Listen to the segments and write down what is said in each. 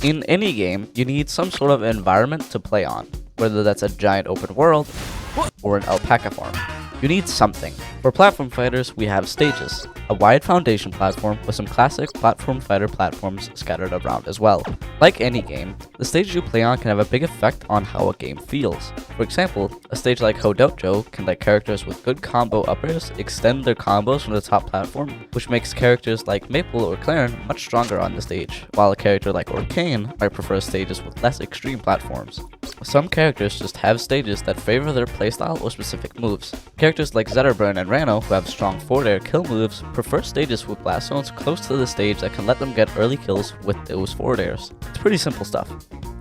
In any game, you need some sort of environment to play on, whether that's a giant open world or an alpaca farm. You need something. For platform fighters, we have stages, a wide foundation platform with some classic platform fighter platforms scattered around as well. Like any game, the stage you play on can have a big effect on how a game feels. For example, a stage like Hodojo can let characters with good combo up airs extend their combos from the top platform, which makes characters like Maple or Claren much stronger on the stage, while a character like Orcane might prefer stages with less extreme platforms. Some characters just have stages that favor their playstyle or specific moves. Characters like Zetterburn and Rano, who have strong forward air kill moves, prefer stages with blast zones close to the stage that can let them get early kills with those forward airs. It's pretty simple stuff.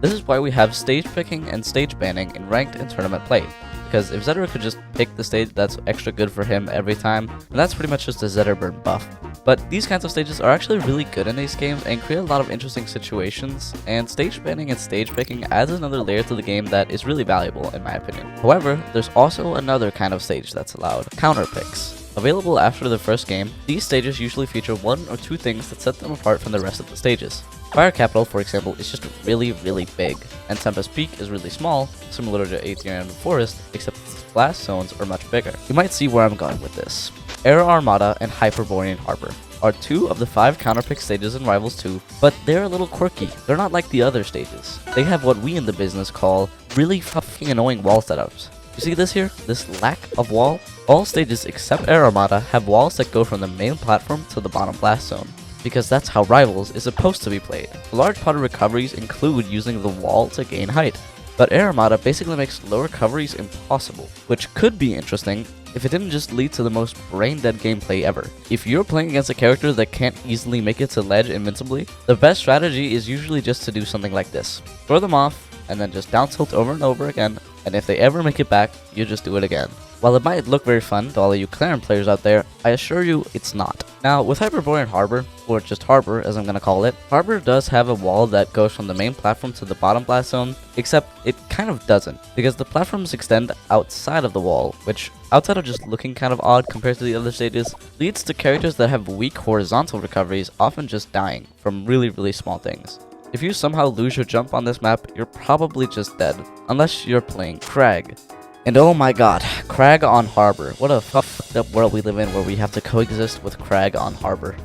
This is why we have stage picking and stage banning in ranked and tournament play, because if Zetterburn could just pick the stage that's extra good for him every time, then that's pretty much just a Zetterburn buff. But these kinds of stages are actually really good in these games and create a lot of interesting situations, and stage banning and stage picking adds another layer to the game that is really valuable in my opinion. However, there's also another kind of stage that's allowed, counter picks. Available after the first game, these stages usually feature one or two things that set them apart from the rest of the stages. Fire Capital, for example, is just really big, and Tempest Peak is really small, similar to Aether and Forest, except its blast zones are much bigger. You might see where I'm going with this. Air Armada and Hyperborean Harbor are two of the 5 counterpick stages in Rivals 2, but they're a little quirky. They're not like the other stages. They have what we in the business call really fucking annoying wall setups. You see this here? This lack of wall? All stages except Air Armada have walls that go from the main platform to the bottom blast zone, because that's how Rivals is supposed to be played. A large part of recoveries include using the wall to gain height, but Air Armada basically makes low recoveries impossible, which could be interesting if it didn't just lead to the most brain-dead gameplay ever. If you're playing against a character that can't easily make it to ledge invincibly, the best strategy is usually just to do something like this. Throw them off, and then just down tilt over and over again, and if they ever make it back, you just do it again. While it might look very fun to all of you Claren players out there, I assure you it's not. Now, with Hyperborean Harbor, or just Harbor as I'm gonna call it, Harbor does have a wall that goes from the main platform to the bottom blast zone, except it kind of doesn't, because the platforms extend outside of the wall, which, outside of just looking kind of odd compared to the other stages, leads to characters that have weak horizontal recoveries often just dying from really small things. If you somehow lose your jump on this map, you're probably just dead, unless you're playing Crag. And oh my god, Crag on Harbor. What a fucked up world we live in where we have to coexist with Crag on Harbor.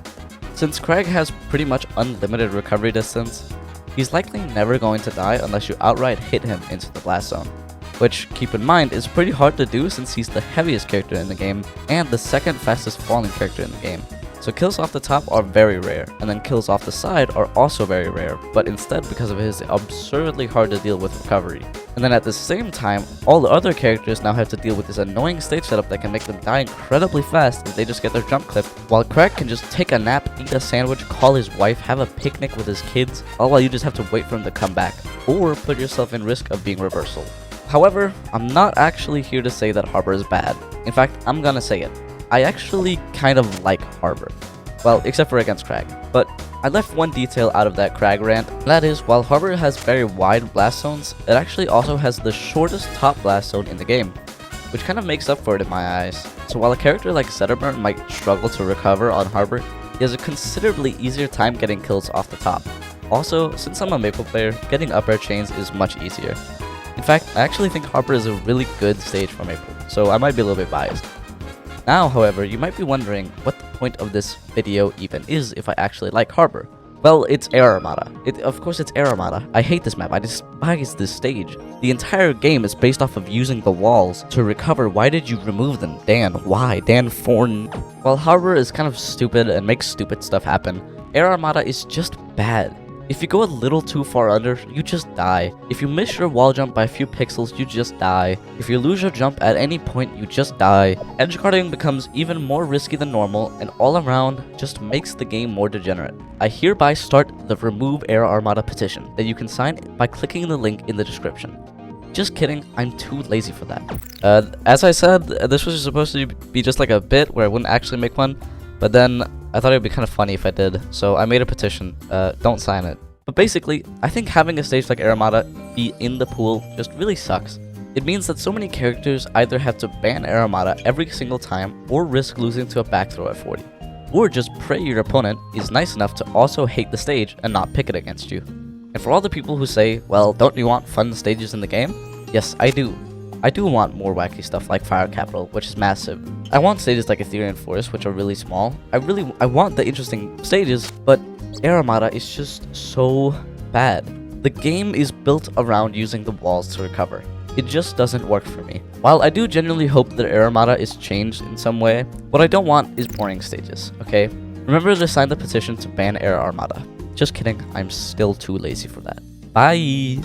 Since Crag has pretty much unlimited recovery distance, he's likely never going to die unless you outright hit him into the blast zone. Which, keep in mind, is pretty hard to do since he's the heaviest character in the game and the second fastest falling character in the game. So kills off the top are very rare, and then kills off the side are also very rare, but instead because of his absurdly hard to deal with recovery. And then at the same time, all the other characters now have to deal with this annoying stage setup that can make them die incredibly fast if they just get their jump clipped, while Crag can just take a nap, eat a sandwich, call his wife, have a picnic with his kids, all while you just have to wait for him to come back, or put yourself in risk of being reversal. However, I'm not actually here to say that Harbor is bad. In fact, I'm gonna say it. I actually kind of like Harbor. Well, except for against Crag. But I left one detail out of that Crag rant. That is, while Harbor has very wide blast zones, it actually also has the shortest top blast zone in the game, which kind of makes up for it in my eyes. So while a character like Zetterburn might struggle to recover on Harbor, he has a considerably easier time getting kills off the top. Also, since I'm a Maple player, getting up air chains is much easier. In fact, I actually think Harbor is a really good stage for Maple, so I might be a little bit biased. Now, however, you might be wondering what the point of this video even is if I actually like Harbor. Well, it's Air Armada. Of course it's Air Armada. I hate this map. I despise this stage. The entire game is based off of using the walls to recover. Why did you remove them? Dan, why? Dan Forn. While Harbor is kind of stupid and makes stupid stuff happen, Air Armada is just bad. If you go a little too far under, you just die. If you miss your wall jump by a few pixels, you just die. If you lose your jump at any point, you just die. Edgeguarding becomes even more risky than normal, and all around just makes the game more degenerate. I hereby start the Remove Air Armada petition that you can sign by clicking the link in the description. Just kidding, I'm too lazy for that. As I said, this was supposed to be just like a bit where I wouldn't actually make one, but then I thought it would be kind of funny if I did, so I made a petition. Don't sign it. But basically, I think having a stage like Air Armada be in the pool just really sucks. It means that so many characters either have to ban Air Armada every single time, or risk losing to a back throw at 40. Or just pray your opponent is nice enough to also hate the stage and not pick it against you. And for all the people who say, well, don't you want fun stages in the game? Yes, I do. I do want more wacky stuff like Fire Capital, which is massive. I want stages like Ethereum Forest, which are really small. I want the interesting stages, but Air Armada is just so bad. The game is built around using the walls to recover. It just doesn't work for me. While I do genuinely hope that Air Armada is changed in some way, what I don't want is boring stages, okay? Remember to sign the petition to ban Air Armada. Just kidding, I'm still too lazy for that. Bye!